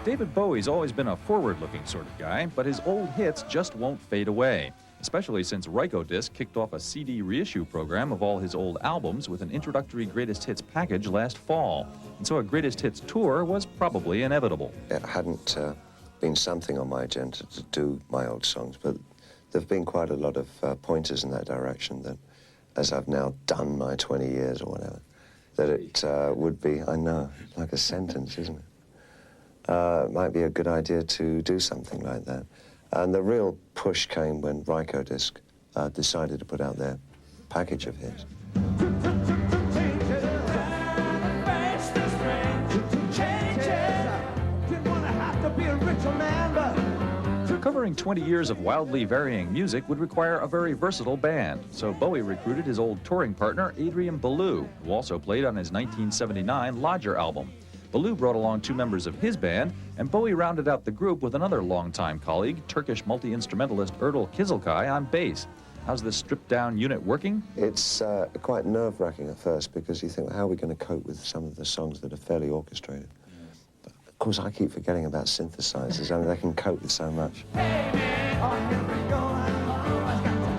David Bowie's always been a forward-looking sort of guy, but his old hits just won't fade away, especially since Rykodisc kicked off a CD reissue program of all his old albums with an introductory greatest hits package last fall. And so a greatest hits tour was probably inevitable. It hadn't been something on my agenda to do my old songs, but there have been quite a lot of pointers in that direction that, as I've now done my 20 years or whatever, that it would be, I know, like a sentence, isn't it? It might be a good idea to do something like that. And the real push came when Rykodisc decided to put out their package of hits. Covering 20 years of wildly varying music would require a very versatile band, so Bowie recruited his old touring partner, Adrian Belew, who also played on his 1979 Lodger album. Belew brought along two members of his band, and Bowie rounded out the group with another longtime colleague, Turkish multi-instrumentalist Erdal Kizilcay, on bass. How's this stripped-down unit working? It's quite nerve-wracking at first because you think, well, how are we going to cope with some of the songs that are fairly orchestrated? But of course, I keep forgetting about synthesizers. I mean, they can cope with so much. Hey, man, oh, here we go.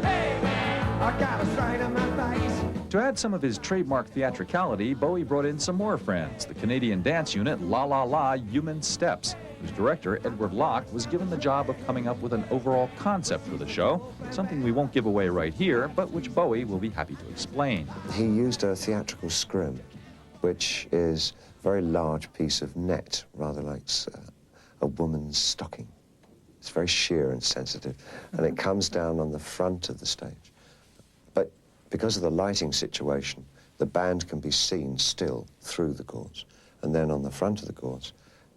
Hey, man, I got a strain in my face. To add some of his trademark theatricality, Bowie brought in some more friends, the Canadian dance unit La La La Human Steps, whose director, Edward Locke, was given the job of coming up with an overall concept for the show, something we won't give away right here, but which Bowie will be happy to explain. He used a theatrical scrim, which is a very large piece of net, rather like a woman's stocking. It's very sheer and sensitive, and it comes down on the front of the stage. But because of the lighting situation, the band can be seen still through the gourds. And then on the front of the gourds,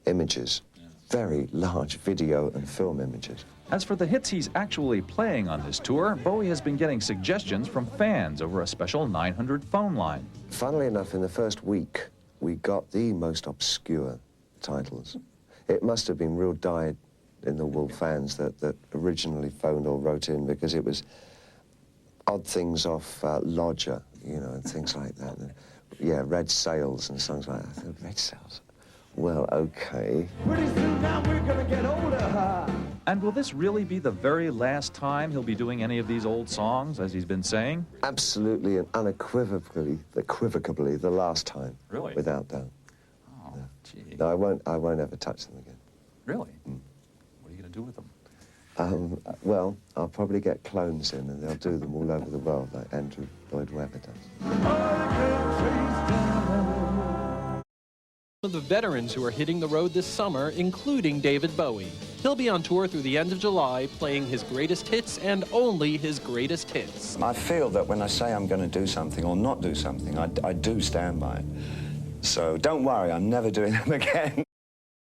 images, very large video and film images. As for the hits he's actually playing on this tour, Bowie has been getting suggestions from fans over a special 900 phone line. Funnily enough, in the first week, we got the most obscure titles. It must have been real dyed-in-the-wool fans that originally phoned or wrote in, because it was odd things off Lodger, you know, and things like that. And, yeah, Red Sails and songs like that. I thought, Red Sails? Well, okay. Pretty soon now we're gonna get older. And will this really be the very last time he'll be doing any of these old songs, as he's been saying? Absolutely and unequivocally the last time. Really? Without doubt. Oh, gee. No, I won't ever touch them again. Really? What are you gonna do with them? Well, I'll probably get clones in and they'll do them all over the world like Andrew Lloyd Webber does. Of the veterans who are hitting the road this summer, including David Bowie. He'll be on tour through the end of July, playing his greatest hits and only his greatest hits. I feel that when I say I'm going to do something or not do something, I do stand by it. So don't worry, I'm never doing them again.